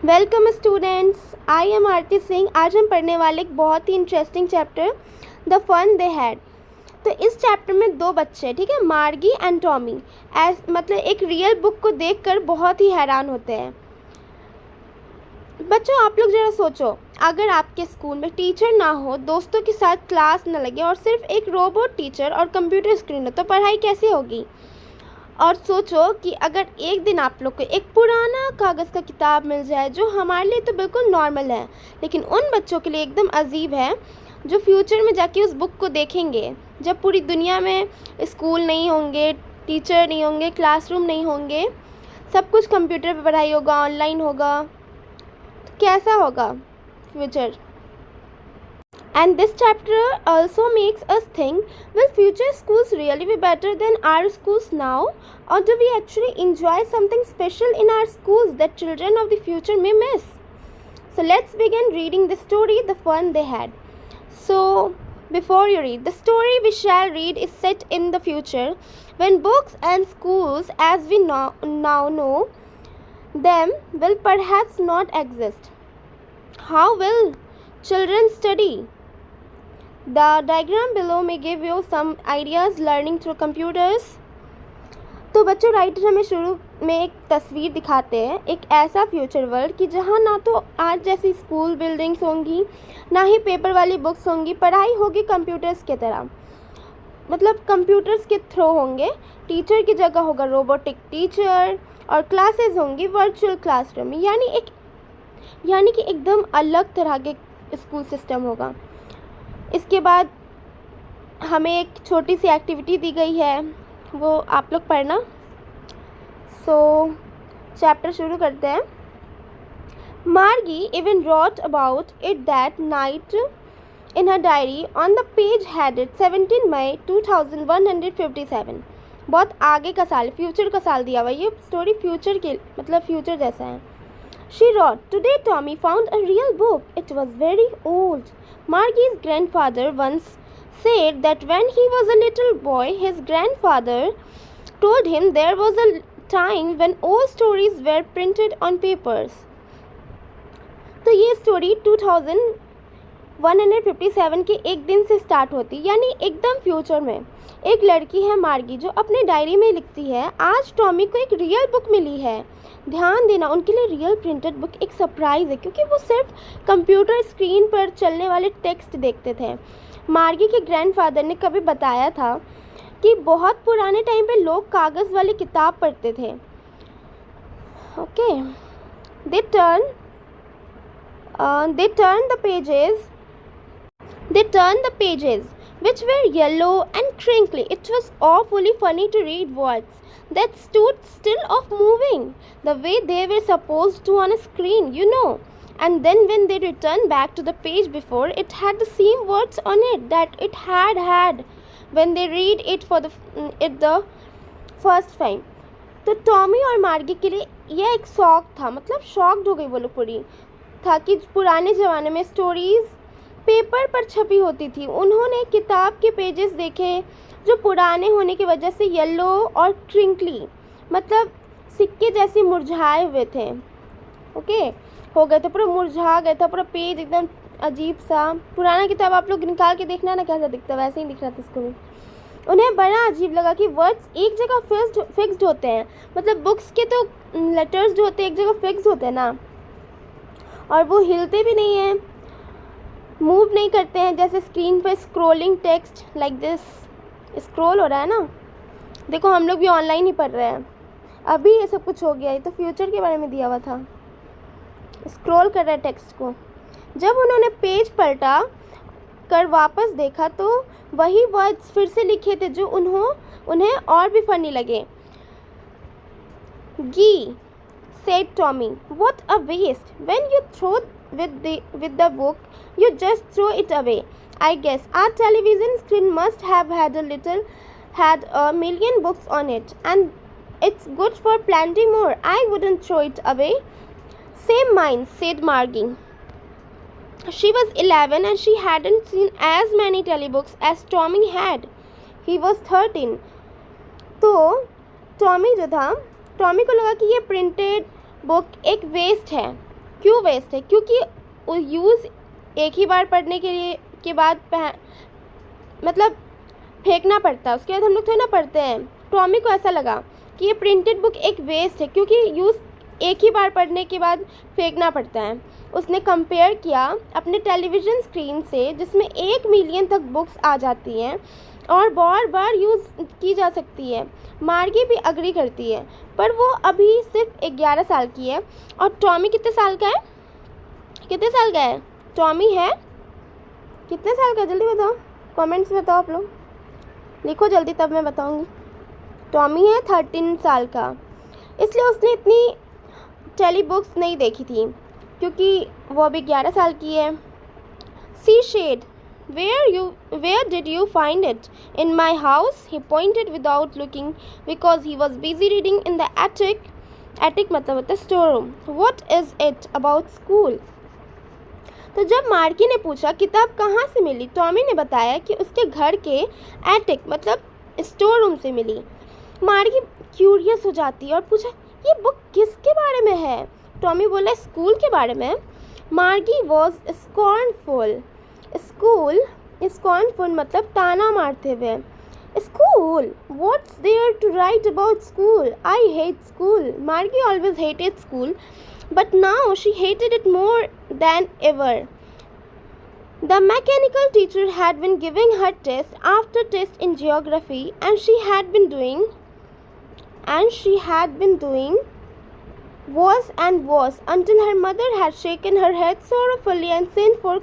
Welcome students, I am Aarti Singh. आज हम पढ़ने वाले एक बहुत ही interesting chapter the fun they had. तो इस चैप्टर में दो बच्चे, ठीक है, मार्गी एंड टॉमी, मतलब एक रियल बुक को देखकर बहुत ही हैरान होते हैं। बच्चों, आप लोग ज़रा सोचो, अगर आपके स्कूल में टीचर ना हो, दोस्तों के साथ क्लास न लगे और सिर्फ एक रोबोट टीचर और कंप्यूटर स्क्रीन हो, तो पढ़ाई कैसे होगी। और सोचो कि अगर एक दिन आप लोग को एक पुराना कागज़ का किताब मिल जाए, जो हमारे लिए तो बिल्कुल नॉर्मल है, लेकिन उन बच्चों के लिए एकदम अजीब है जो फ्यूचर में जाके उस बुक को देखेंगे, जब पूरी दुनिया में स्कूल नहीं होंगे, टीचर नहीं होंगे, क्लासरूम नहीं होंगे, सब कुछ कंप्यूटर पे पढ़ाई होगा, ऑनलाइन होगा, तो कैसा होगा future. And this chapter also makes us think, will future schools really be better than our schools now? Or do we actually enjoy something special in our schools that children of the future may miss? So let's begin reading the story, The Fun They Had. So before you read, the story we shall read is set in the future, when books and schools as we now know them will perhaps not exist. How will children study? The diagram below may give you some ideas learning through computers. तो बच्चों, writer हमें शुरू में एक तस्वीर दिखाते हैं, एक ऐसा फ्यूचर वर्ल्ड कि जहाँ ना तो आज जैसी स्कूल बिल्डिंग्स होंगी, ना ही पेपर वाली बुक्स होंगी, पढ़ाई होगी कंप्यूटर्स की तरह, मतलब कंप्यूटर्स के थ्रू होंगे, टीचर की जगह होगा रोबोटिक टीचर और क्लासेस होंगी वर्चुअल क्लासरूम, यानी कि एकदम अलग तरह के स्कूल सिस्टम होगा। इसके बाद हमें एक छोटी सी एक्टिविटी दी गई है, वो आप लोग पढ़ना। सो चैप्टर शुरू करते हैं। Margie even wrote about it that night in her diary on the page headed 17 May 2157। बहुत आगे का साल, फ्यूचर का साल दिया हुआ, ये स्टोरी फ्यूचर के मतलब फ्यूचर जैसा है। She wrote, "Today Tommy found a real book. It was very old. Margie's grandfather once said that when he was a little boy, his grandfather told him there was a time when old stories were printed on papers." तो ये story 2157 के एक दिन से start होती, यानी एकदम future में। एक लड़की है मार्गी जो अपने डायरी में लिखती है, आज टॉमी को एक रियल बुक मिली है। ध्यान देना, उनके लिए रियल प्रिंटेड बुक एक सरप्राइज़ है, क्योंकि वो सिर्फ कंप्यूटर स्क्रीन पर चलने वाले टेक्स्ट देखते थे। मार्गी के ग्रैंडफादर ने कभी बताया था कि बहुत पुराने टाइम पे लोग कागज़ वाली किताब पढ़ते थे। Okay, they turn the pages, which were yellow and crinkly. It was awfully funny to read words that stood still of moving, the way they were supposed to on a screen, you know. And then when they returned back to the page before, it had the same words on it that it had when they read it for the first time. तो Tommy और मार्गी के लिए यह एक शौक था, मतलब शॉक्ड हो गई वो लोग पूरी, था कि पुराने ज़माने में स्टोरीज़ पेपर पर छपी होती थी। उन्होंने किताब के पेजेस देखे जो पुराने होने की वजह से येलो और क्रिंकली, मतलब सिक्के जैसे मुरझाए हुए थे। ओके, हो गए थे, पूरा मुरझा गया था, पूरा पेज एकदम अजीब सा। पुराना किताब आप लोग निकाल के देखना ना कैसा दिखता है, वैसे ही दिख रहा था इसको भी। उन्हें बड़ा अजीब लगा कि वर्ड्स एक जगह फिक्स्ड होते हैं, मतलब बुक्स के तो लेटर्स जो होते हैं एक जगह फिक्स्ड होते हैं ना, और वो हिलते भी नहीं हैं, मूव नहीं करते हैं, जैसे स्क्रीन पर scrolling text like this scroll हो रहा है ना। देखो, हम लोग भी ऑनलाइन ही पढ़ रहे हैं, अभी ये सब कुछ हो गया। ये तो फ्यूचर के बारे में दिया हुआ था, स्क्रॉल कर रहा है टेक्स्ट को। जब उन्होंने पेज पलटा कर वापस देखा तो वही वर्ड्स फिर से लिखे थे जो उन्हें और भी फनी लगे। गी said Tommy, "What a waste! When you throw with the book, you just throw it away. I guess our television screen must have had a million books on it, and it's good for plenty more. I wouldn't throw it away." "Same mine," said Margie. She was 11 and she hadn't seen as many telebooks as Tommy had. He was 13. तो Tommy को लगा कि ये printed book एक waste है, क्यों waste है? क्योंकि वो यूज़ एक ही बार पढ़ने के बाद मतलब फेंकना पड़ता है, उसके बाद हम लोग थोड़ी ना पढ़ते हैं। टॉमी को ऐसा लगा कि ये प्रिंटेड बुक एक वेस्ट है क्योंकि यूज़ एक ही बार पढ़ने के बाद फेंकना पड़ता है। उसने कंपेयर किया अपने टेलीविज़न स्क्रीन से जिसमें 1 मिलियन तक बुक्स आ जाती हैं और बार बार यूज़ की जा सकती है। मार्गी भी अग्री करती है, पर वो अभी सिर्फ 11 साल की है। और टॉमी कितने साल का है? कितने साल का है टॉमी? है कितने साल का? जल्दी बताओ, कमेंट्स में बताओ आप लोग, लिखो जल्दी तब मैं बताऊंगी। टॉमी है 13 साल का, इसलिए उसने इतनी टेली बुक्स नहीं देखी थी क्योंकि वो अभी 11 साल की है। सी shade, where did you find it? In my house, he pointed without looking because he was busy reading in the attic. Attic मतलब होता है store room. What is it about school? तो जब मार्गी ने पूछा किताब कहाँ से मिली, टॉमी ने बताया कि उसके घर के एटिक मतलब स्टोर रूम से मिली। मार्गी क्यूरियस हो जाती है और पूछा ये बुक किसके बारे में है? टॉमी बोला स्कूल के बारे में। मार्गी वॉज स्कॉर्नफुल। स्कॉर्नफुल मतलब ताना मारते हुए। School, what's there to write about school? I hate school. Margie always hated school, but now she hated it more than ever. The mechanical teacher had been giving her test after test in geography, and she had been doing worse and worse until her mother had shaken her head sorrowfully and sent for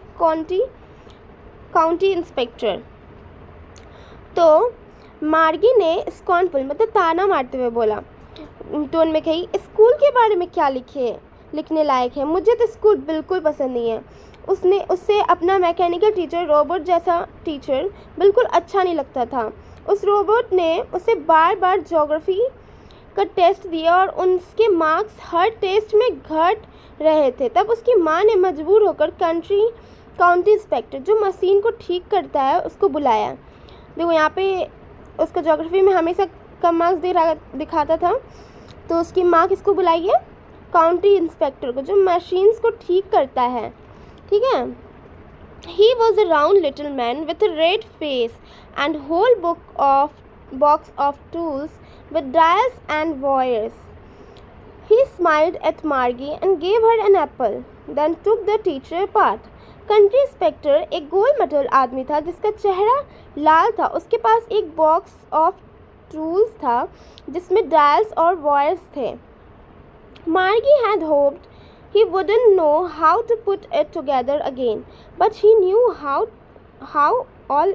county inspector. तो मार्गी ने scornful मतलब ताना मारते हुए बोला, tone में कही स्कूल के बारे में क्या लिखने लायक है? मुझे तो स्कूल बिल्कुल पसंद नहीं है। उससे अपना मैकेनिकल टीचर रोबोट जैसा टीचर बिल्कुल अच्छा नहीं लगता था। उस रोबोट ने उसे बार बार ज्योग्राफी का टेस्ट दिया और उसके मार्क्स हर टेस्ट में घट रहे थे। तब उसकी माँ ने मजबूर होकर काउंटी इंस्पेक्टर जो मशीन को ठीक करता है उसको बुलाया। देखो यहाँ पे उसको ज्योग्राफी में हमेशा कम मार्क्स दिखाता था, तो उसकी माँ किसको बुलाई है? काउंटी इंस्पेक्टर को, जो मशीन्स को ठीक करता है। ठीक है। He was a round little man with a red face and whole box of tools with dials and wires. He smiled at Margie and gave her an apple, then took the teacher apart. Country inspector एक गोल मटोल आदमी था जिसका चेहरा लाल था। उसके पास एक box of tools था जिसमें डायल्स और वायर्स थे। Margie had hoped he wouldn't know how to put it together again, but he knew how all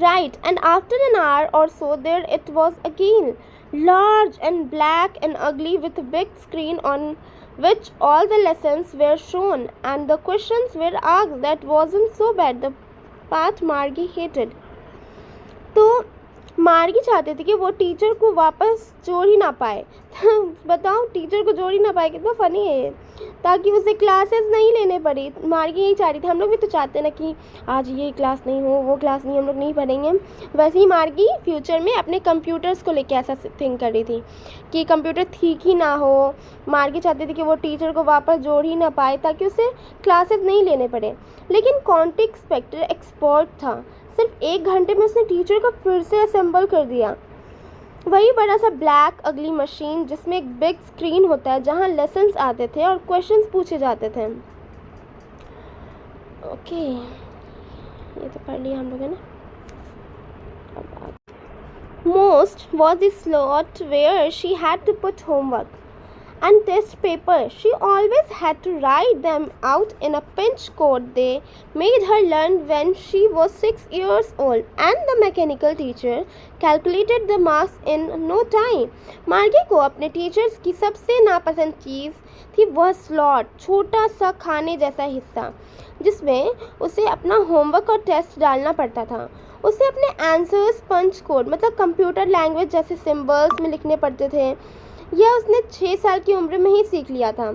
right, and after an hour or so there it was again, large and black and ugly with a big screen on which all the lessons were shown and the questions were asked. That wasn't so bad, the part Margie hated. तो मार्गी चाहते थे कि वो teacher को वापस जोड़ ही ना पाए। बताओ, टीचर को जोड़ ही ना पाए, कितना फनी है ये, ताकि उसे क्लासेस नहीं लेने पड़े। मार्गी यही चाह रही थी। हम लोग भी तो चाहते हैं ना कि आज ये क्लास नहीं हो, वो क्लास नहीं, हम लोग नहीं पढ़ेंगे। वैसे ही मार्गी फ्यूचर में अपने कंप्यूटर्स को लेके ऐसा थिंक कर रही थी कि कंप्यूटर ठीक ही ना हो। मार्गी चाहती थी कि वो टीचर को वापस जोड़ ही ना पाए ताकि उसे क्लासेस नहीं लेने पड़े। लेकिन काउंटी इंस्पेक्टर एक्सपर्ट था। सिर्फ 1 घंटे में उसने टीचर को फिर से असेंबल कर दिया। वही बड़ा सा ब्लैक अगली मशीन जिसमें एक बिग स्क्रीन होता है जहां लेसन्स आते थे और क्वेश्चंस पूछे जाते थे। ओके, ये तो पढ़ लिया हम लोगों ने। Most was the slot where she had to put homework and test paper. She always had to write them out in a pinch code they made her learn when she was 6 years old, and the mechanical teacher calculated the marks in no time. मार्गी को अपने teachers की सबसे नापसंद चीज़ थी वह slot, छोटा सा खाने जैसा हिस्सा जिसमें उसे अपना होमवर्क और टेस्ट डालना पड़ता था। उसे अपने आंसर्स पंच कोड मतलब कंप्यूटर लैंग्वेज जैसे सिंबल्स में लिखने पड़ते थे। यह उसने 6 साल की उम्र में ही सीख लिया था।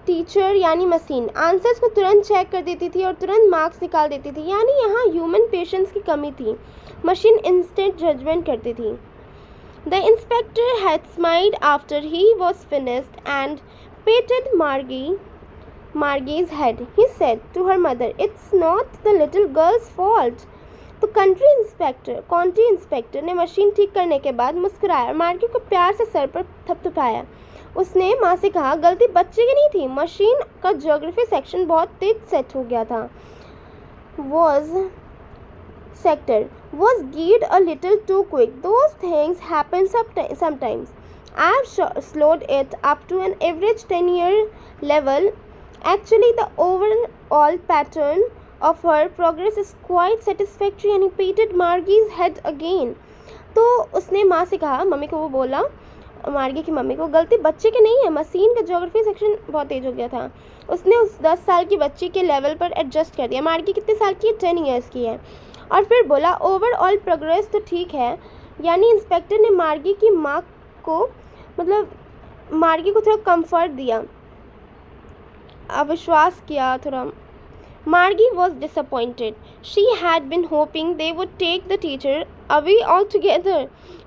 टीचर यानी मशीन आंसर्स को तुरंत चेक कर देती थी और तुरंत मार्क्स निकाल देती थी, यानी यहाँ ह्यूमन पेशेंस की कमी थी। मशीन इंस्टेंट जजमेंट करती थी। The inspector had smiled after he was finished and patted Margie's head. He said to her mother, "It's not the little girl's fault." तो काउंटी इंस्पेक्टर ने मशीन ठीक करने के बाद मुस्कुराया और मार्गी को प्यार से सर पर थपथपाया। उसने माँ से कहा, गलती बच्चे की नहीं थी, मशीन का ज्योग्राफी सेक्शन बहुत तेज सेट हो गया था। Was geared a little too quick. Those things happen sometimes. I've slowed it up to an average 10-year level. Actually, the overall pattern of her progress is quite satisfactory. And he patted Margie's head again. तो उसने माँ से कहा, mummy को वो बोला, मार्गी की मम्मी को, गलती बच्चे की नहीं है, मशीन का ज्योग्राफी सेक्शन बहुत तेज हो गया था। उसने उस 10 साल की बच्ची के लेवल पर एडजस्ट कर दिया। मार्गी कितने साल की है? 10 ईयर्स की है। और फिर बोला, ओवरऑल प्रोग्रेस तो ठीक है। यानी इंस्पेक्टर ने मार्गी की माँ को मार्गी को थोड़ा कंफर्ट दिया, अविश्वास किया थोड़ा। Margie was disappointed. She had been hoping they would take the teacher away altogether.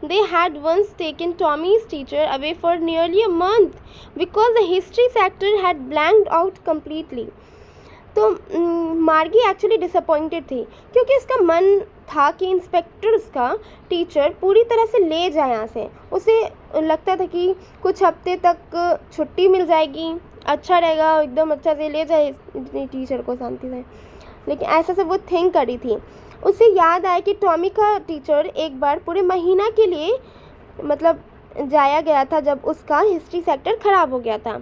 They had once taken Tommy's teacher away for nearly a month because the history sector had blanked out completely. तो मार्गी actually disappointed थी क्योंकि उसका मन था कि inspector उसका teacher पूरी तरह से ले जाए यहाँ से। उसे लगता था कि कुछ हफ्ते तक छुट्टी मिल जाएगी, अच्छा रहेगा, एकदम अच्छा से ले जाए टीचर को शांति से, लेकिन ऐसा से वो थिंक करी थी। उसे याद आया कि टॉमी का टीचर एक बार पूरे महीना के लिए जाया गया था जब उसका हिस्ट्री सेक्टर ख़राब हो गया था।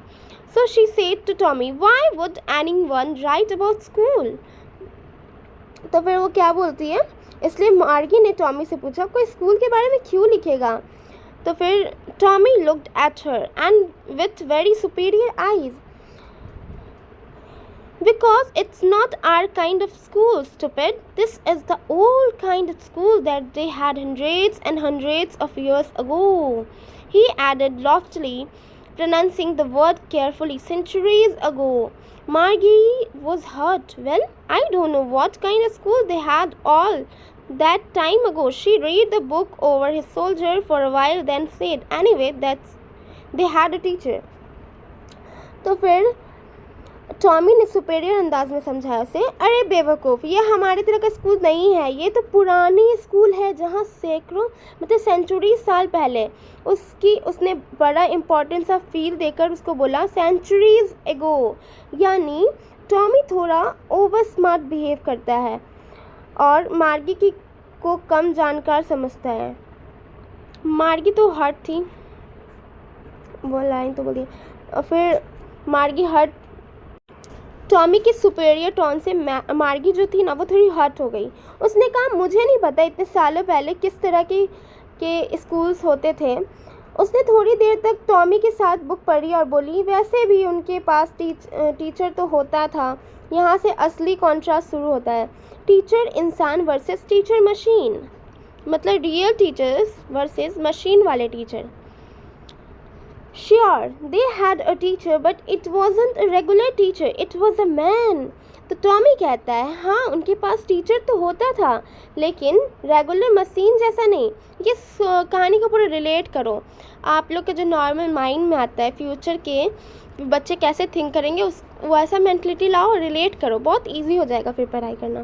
So she said to Tommy, "Why would anyone write about school?" तो फिर वो क्या बोलती है, इसलिए मार्गी ने टॉमी से पूछा, कोई स्कूल के बारे में क्यों लिखेगा? तो फिर Tommy looked at her and with very superior eyes. Because it's not our kind of school, stupid. This is the old kind of school that they had hundreds and hundreds of years ago. He added loftily, pronouncing the word carefully, centuries ago. Margie was hurt. Well, I don't know what kind of school they had all that time ago. She read the book over his shoulder for a while, then said, anyway, they had a teacher. तो फिर Tommy ने superior अंदाज में समझाया उसे, अरे बेवकूफ़, ये हमारी तरह का स्कूल नहीं है, ये तो पुरानी स्कूल है जहाँ सैकड़ों सेंचुरी साल पहले उसने बड़ा इम्पोर्टेंस ऑफ फील देकर उसको बोला, सेंचुरीज एगो। यानी टॉमी थोड़ा ओवर स्मार्ट बिहेव करता है और मार्गी को कम जानकार समझता है। मार्गी तो हर्ट थी, वो लाइन तो बोलिए। और फिर मार्गी हर्ट, टॉमी की सुपेरियर टोन से मार्गी जो थी ना वो थोड़ी हर्ट हो गई। उसने कहा, मुझे नहीं पता इतने सालों पहले किस तरह के स्कूल्स होते थे। उसने थोड़ी देर तक टॉमी के साथ बुक पढ़ी और बोली, वैसे भी उनके पास टीचर तो होता था। यहाँ से असली कॉन्ट्रास्ट शुरू होता है, टीचर इंसान versus teacher machine, real teachers versus machine वाले teacher. Sure, they had a teacher, but it wasn't a regular teacher. It was a man. तो टॉमी कहता है, हाँ उनके पास टीचर तो होता था लेकिन रेगुलर मशीन जैसा नहीं। ये कहानी को पूरा रिलेट करो, आप लोग का जो नॉर्मल माइंड में आता है फ्यूचर के बच्चे कैसे थिंक करेंगे वो ऐसा मेंटलिटी लाओ और रिलेट करो, बहुत इजी हो जाएगा फिर पढ़ाई करना।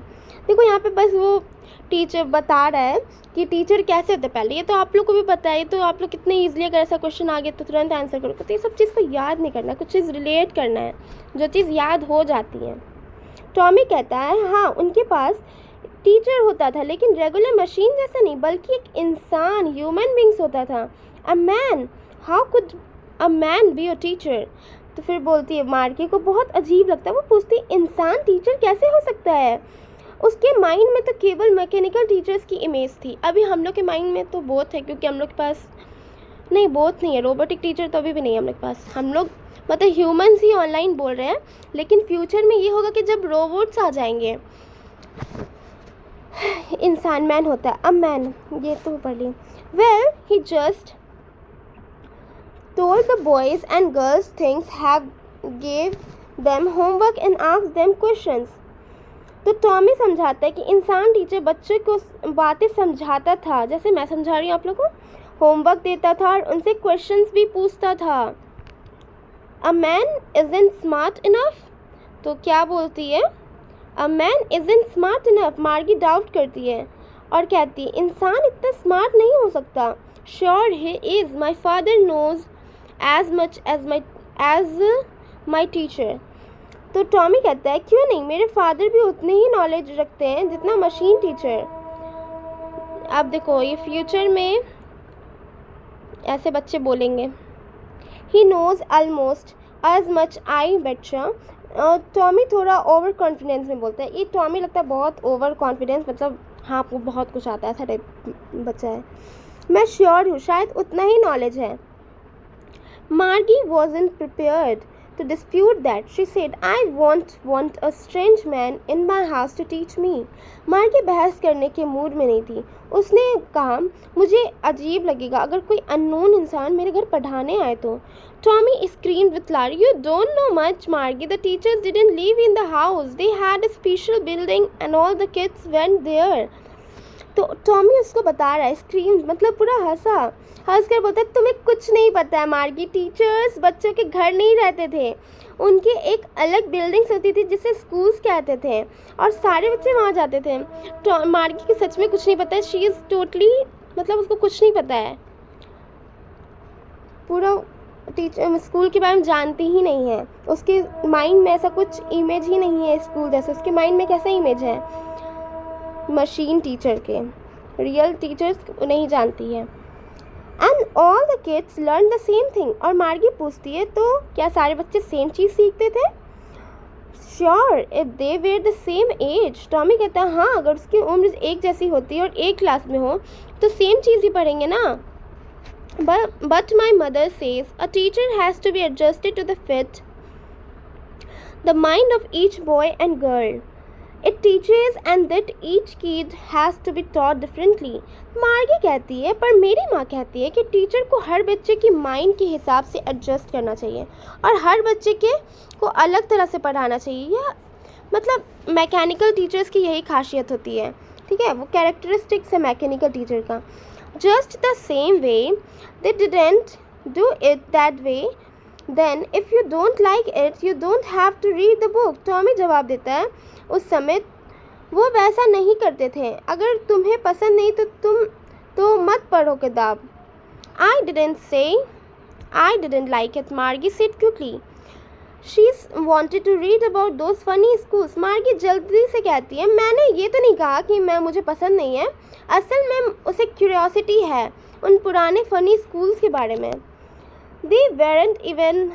देखो यहाँ पे बस वो टीचर बता रहा है कि टीचर कैसे होते पहले, ये तो आप लोग को भी पता है, तो आप लोग कितने ईजिली अगर ऐसा क्वेश्चन आ गया तो तुरंत आंसर करो। तो ये सब चीज़ को याद नहीं करना, कुछ चीज़ रिलेट करना है, जो चीज़ याद हो जाती है। टॉमी कहता है, हाँ उनके पास टीचर होता था लेकिन रेगुलर मशीन जैसा नहीं, बल्कि एक इंसान, ह्यूमन बींग्स होता था। A man, how could a man be a teacher? तो फिर बोलती है, मार्गी को बहुत अजीब लगता है, वो पूछती है, इंसान टीचर कैसे हो सकता है? उसके माइंड में तो केवल मैकेनिकल टीचर्स की इमेज थी। अभी हम लोग के माइंड में तो बोथ है, क्योंकि हम लोग के पास नहीं, बोथ नहीं है, रोबोटिक टीचर तो अभी भी नहीं है हम लोग के पास। हम लोग ह्यूमंस ही ऑनलाइन बोल रहे हैं, लेकिन फ्यूचर में ये होगा कि जब रोबोट्स आ जाएंगे, इंसान मैन होता है, अब मैन, ये तो पढ़ ली। Well, he just told the boys and girls things, gave them homework and asked them questions. तो टॉमी समझाता है कि इंसान टीचर बच्चे को बातें समझाता था, जैसे मैं समझा रही हूँ आप लोगों को, होमवर्क देता था और उनसे क्वेश्चंस भी पूछता था। A man isn't smart enough, तो क्या बोलती है, a man isn't smart enough, मार्गी डाउट करती है और कहती है इंसान इतना स्मार्ट नहीं हो सकता। Sure he is, my father knows as much as my teacher. तो टॉमी कहता है क्यों नहीं, मेरे फादर भी उतने ही नॉलेज रखते हैं जितना मशीन टीचर। अब देखो ये फ्यूचर में ऐसे बच्चे बोलेंगे, he knows almost as much as बेटशा। टॉमी थोड़ा ओवर कॉन्फिडेंस में बोलता है, ये टॉमी लगता है बहुत ओवर कॉन्फिडेंस, मतलब हाँ आपको बहुत कुछ आता है, ऐसा टाइप बच्चा है। मैं श्योर हूँ शायद उतना ही नॉलेज है। मार्गी wasn't prepared to dispute that. She said, I won't want a strange man in my house to teach me. मार्गी बहस करने के मूड में नहीं थी। उसने कहा मुझे अजीब लगेगा अगर कोई अननोन इंसान मेरे घर पढ़ाने आए तो। Tommy screamed with laughter, You don't know much, Margie. The teachers didn't live in the house. They had a special building and all the kids went there. तो टॉमी उसको बता रहा है, स्क्रीम मतलब पूरा हंस कर बोलता है तुम्हें कुछ नहीं पता है मार्गी, टीचर्स बच्चों के घर नहीं रहते थे, उनकी एक अलग बिल्डिंग्स होती थी जिसे स्कूल्स कहते थे और सारे बच्चे वहाँ जाते थे। तो मार्गी की सच में कुछ नहीं पता है, शी इज़ टोटली मतलब उसको कुछ नहीं पता है, पूरा टीचर स्कूल के बारे में जानती ही नहीं है, उसके माइंड में ऐसा कुछ इमेज ही नहीं है स्कूल जैसे, उसके माइंड में कैसा इमेज है मशीन टीचर के, रियल टीचर्स नहीं जानती है। And all the kids learn the same thing, और मार्गी पूछती है तो क्या सारे बच्चे सेम चीज़ सीखते थे? Sure if they were the same age. Tommy कहता है हाँ अगर उसकी उम्र एक जैसी होती है और एक क्लास में हो तो सेम चीज़ ही पढ़ेंगे ना। But my mother says a teacher has to be adjusted to the fit the mind of each boy and girl, It teaches and that each kid has to be taught differently. मार्गी कहती है पर मेरी माँ कहती है कि teacher को हर बच्चे की माइंड के हिसाब से एडजस्ट करना चाहिए और हर बच्चे के को अलग तरह से पढ़ाना चाहिए। यह मतलब मैकेनिकल टीचर्स की यही खासियत होती है, ठीक है, वो कैरेक्टरिस्टिक्स है मैकेनिकल टीचर का। Just the same way they didn't do it that way, then if you don't like it you don't have to read the book. Tommy जवाब देता है उस समय वो वैसा नहीं करते थे, अगर तुम्हें पसंद नहीं तो मत पढ़ो किताब। I didn't like it, Margie said quickly. She wanted to read about those funny schools. Margie जल्दी से कहती है मैंने ये तो नहीं कहा कि मुझे पसंद नहीं है, असल में उसे क्यूरियोसिटी है उन पुराने फ़नी स्कूल्स के बारे में। They weren't even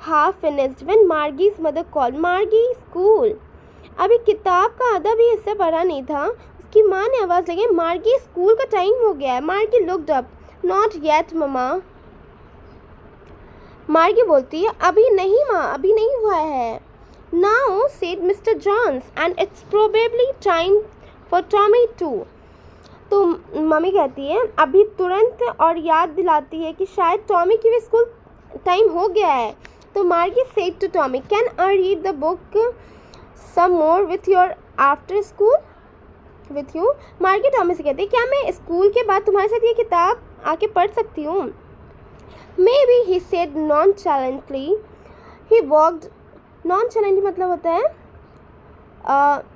half finished when Margie's mother called. Margie school, अभी किताब का आधा भी हिस्सा पढ़ा नहीं था, उसकी माँ ने आवाज़ लगी मार्गी स्कूल का टाइम हो गया है। मार्गी looked up, not yet mama. मार्गी बोलती है अभी नहीं माँ, अभी नहीं हुआ है। Now said mister Jones and it's probably time for Tommy too. तो मम्मी कहती है अभी तुरंत, और याद दिलाती है कि शायद टॉमी की भी स्कूल टाइम हो गया है। तो Margie said to Tommy can I read the book some more with your after school with you. Margie Tommy से कहती है क्या मैं स्कूल के बाद तुम्हारे साथ ये किताब आके पढ़ सकती हूँ? Maybe he said nonchalantly. He walked, nonchalantly मतलब होता है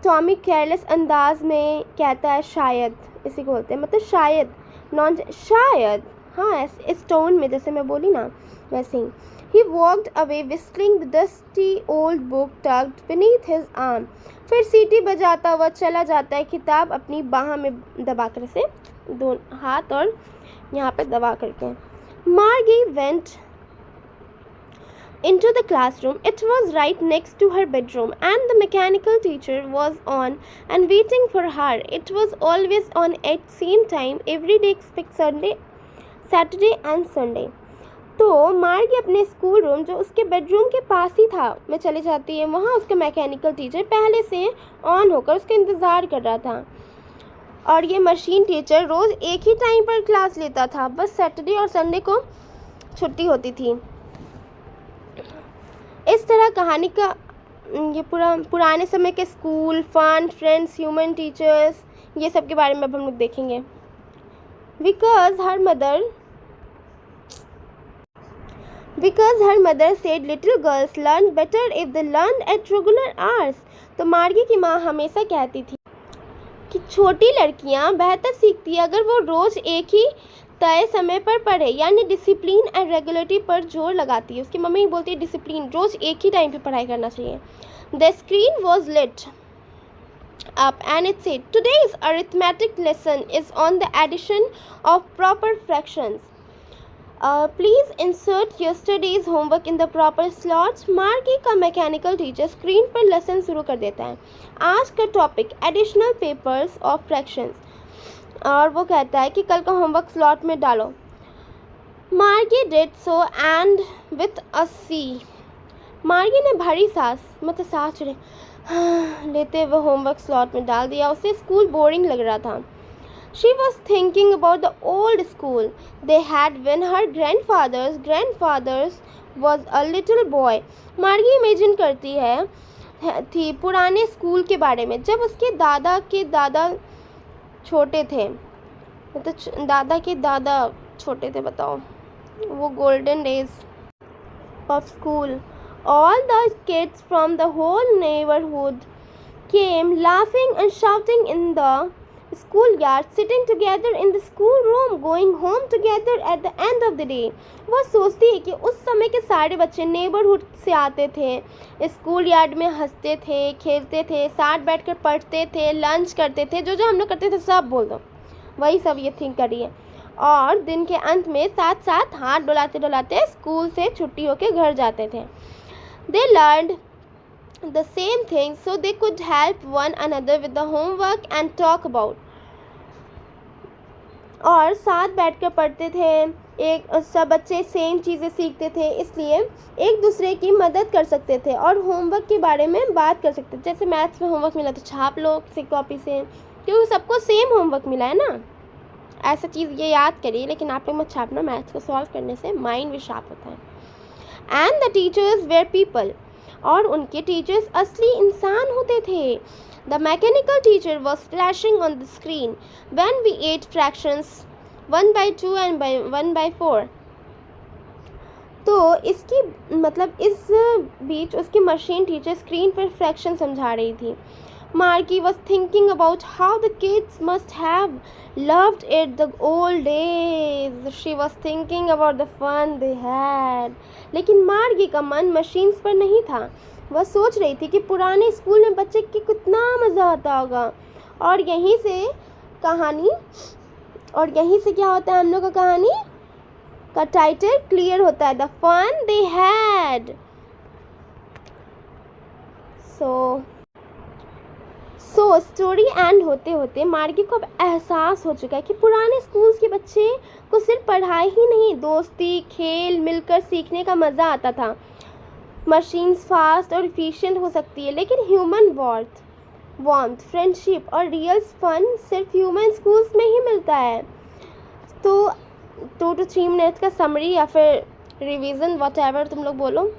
टॉमी केयरलेस अंदाज में कहता है शायद, इसी को बोलते हैं मतलब शायद, नॉन शायद, हाँ इस टोन में जैसे मैं बोली ना वैसे ही। He walked away whistling, the dusty old book tucked beneath his arm. फिर सीटी बजाता हुआ चला जाता है, किताब अपनी बाह में दबा कर से, दो हाथ और यहाँ पे दबा करके। Margie went into the classroom. It was right next to her bedroom and the mechanical teacher was on and waiting for her. It was always on at same time every day except Sunday, Saturday and Sunday. तो मार्गी अपने school room जो उसके bedroom के पास ही था में चली जाती है, वहाँ उसका मैकेनिकल टीचर पहले से ऑन होकर उसका इंतज़ार कर रहा था और ये मशीन टीचर रोज़ एक ही टाइम पर क्लास लेता था, बस सैटरडे और संडे को छुट्टी होती थी। इस तरह कहानी का ये पुराने समय के school, fun, friends, human teachers, ये सब के बारे में अब हम लोग देखेंगे। Because her mother Because her mother said little girls learn better if they learned at regular hours. तो मार्गी की माँ हमेशा कहती थी कि छोटी लड़कियां बेहतर सीखती है अगर वो रोज़ एक ही तय समय पर पढ़े, यानी डिसिप्लिन एंड रेगुलरिटी पर जोर लगाती है। उसकी मम्मी बोलती है डिसिप्लिन, रोज़ एक ही टाइम पे पढ़ाई करना चाहिए। The screen was lit up and it said, today's arithmetic lesson is on the addition of proper fractions. Please insert yesterday's homework in the proper slots. मार्गी का मैकेनिकल टीचर स्क्रीन पर lesson शुरू कर देता है। आज का topic additional papers of fractions, और वो कहता है कि कल का होमवर्क स्लॉट में डालो। Margie did so and with a sigh, Margie ने भारी सांस लेते हुए होमवर्क स्लॉट में डाल दिया। उसे स्कूल बोरिंग लग रहा था। She was thinking about the old school they had when her grandfathers was a little boy. मार्गी इमेजिन करती थी पुराने स्कूल के बारे में जब उसके दादा छोटे थे, मतलब दादा छोटे थे। बताओ, वो golden days of school. All the kids from the whole neighborhood came laughing and shouting in the schoolyard, sitting together in the schoolroom, going home together at the end of the day. वह सोचती है कि उस समय के सारे बच्चे neighbourhood से आते थे, स्कूल यार्ड में हंसते थे, खेलते थे, साथ बैठकर पढ़ते थे, लंच करते थे, जो हम लोग करते थे सब बोल दो, वही सब ये थिंक करिए। और दिन के अंत में साथ साथ हाथ डुलाते डुलाते स्कूल से छुट्टी होकर घर जाते थे। They learned the same thing so they could help one another with the homework and talk about. और साथ बैठकर पढ़ते थे, सब बच्चे सेम चीज़ें सीखते थे, इसलिए एक दूसरे की मदद कर सकते थे और होमवर्क के बारे में बात कर सकते थे। जैसे मैथ्स में होमवर्क मिला तो छाप लो किसी कॉपी से, क्योंकि सबको सेम होमवर्क मिला है ना। ऐसा चीज़ ये याद करिए, लेकिन आप लोग मत छापना, मैथ्स को सॉल्व करने से माइंड भी शार्प होता है। And the teachers were people, और उनके टीचर्स असली इंसान होते थे। The mechanical teacher was flashing on the screen when we ate fractions 1/2 and 1/4। तो इसकी मतलब इस बीच उसकी मशीन टीचर स्क्रीन पर फ्रैक्शन समझा रही थी। Margie was thinking about how the kids must have loved it the old days. She was thinking about the fun they had. लेकिन मार्गी का मन मशीन्स पर नहीं था। वह सोच रही थी कि पुराने स्कूल में बच्चे की कितना मज़ा आता होगा। और यहीं से क्या होता है हम लोग का कहानी का टाइटल क्लियर होता है, the fun they had. So story end होते होते मार्गी को अब एहसास हो चुका है कि पुराने स्कूल्स के बच्चे को सिर्फ पढ़ाई ही नहीं, दोस्ती, खेल, मिलकर सीखने का मज़ा आता था। मशीन्स फास्ट और एफिशिएंट हो सकती है, लेकिन ह्यूमन वार्मथ, फ्रेंडशिप और रियल फन सिर्फ ह्यूमन स्कूल्स में ही मिलता है। तो 2 to 3 मिनट्स का समरी या फिर रिवीजन व्हाटएवर तुम लोग बोलो,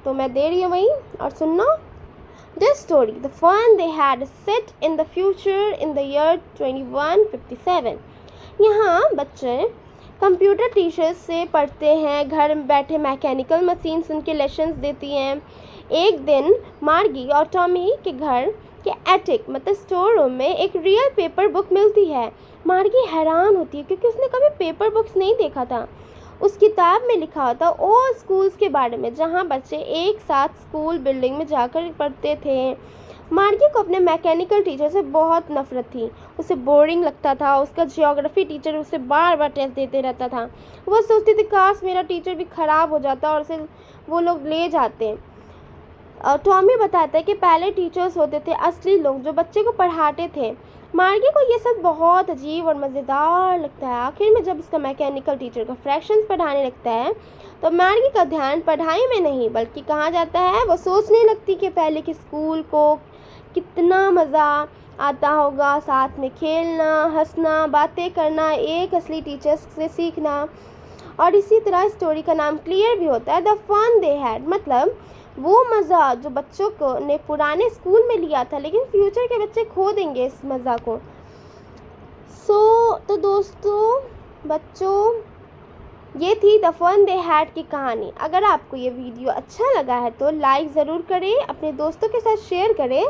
तो मैं दे रही हूँ वही, और सुनना। This story, the fun they had, set in the future in the year 2157. यहाँ बच्चे कंप्यूटर टीचर्स से पढ़ते हैं, घर में बैठे मैकेनिकल मशीन्स उनके लेसन्स देती हैं। एक दिन मार्गी और टॉमी के घर के एटिक मतलब स्टोर रूम में एक रियल पेपर बुक मिलती है। मार्गी हैरान होती है क्योंकि उसने कभी पेपर बुक्स नहीं देखा था। उस किताब में लिखा होता ओल्ड स्कूल्स के बारे में, जहाँ बच्चे एक साथ स्कूल बिल्डिंग में जाकर पढ़ते थे। मार्गी को अपने मैकेनिकल टीचर से बहुत नफरत थी, उसे बोरिंग लगता था। उसका जियोग्राफी टीचर उसे बार बार टेस्ट देते रहता था। वह सोचती थी काश मेरा टीचर भी ख़राब हो जाता और उसे वो लोग ले जाते। टॉमी बताता है कि पहले टीचर्स होते थे असली लोग जो बच्चे को पढ़ाते थे। मार्गी को ये सब बहुत अजीब और मज़ेदार लगता है। आखिर में जब उसका मैकेनिकल टीचर का फ्रैक्शंस पढ़ाने लगता है तो मार्गी का ध्यान पढ़ाई में नहीं बल्कि कहाँ जाता है, वो सोचने लगती कि पहले के स्कूल को कितना मज़ा आता होगा, साथ में खेलना, हंसना, बातें करना, एक असली टीचर्स से सीखना। और इसी तरह स्टोरी का नाम क्लियर भी होता है, द फन दे हैड, मतलब वो मज़ा जो बच्चों को ने पुराने स्कूल में लिया था, लेकिन फ्यूचर के बच्चे खो देंगे इस मज़ा को। तो दोस्तों, बच्चों, ये थी द फन दे हैड की कहानी। अगर आपको ये वीडियो अच्छा लगा है तो लाइक ज़रूर करें, अपने दोस्तों के साथ शेयर करें।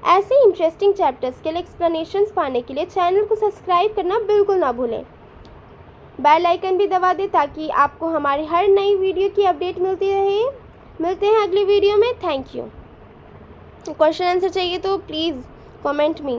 ऐसे इंटरेस्टिंग चैप्टर्स के लिए एक्सप्लेनेशंस पाने के लिए चैनल को सब्सक्राइब करना बिल्कुल ना भूलें। बेल आइकन भी दबा दें ताकि आपको हमारी हर नई वीडियो की अपडेट मिलती रहे। मिलते हैं अगली वीडियो में। Thank you. क्वेश्चन आंसर चाहिए तो प्लीज़ कमेंट मी।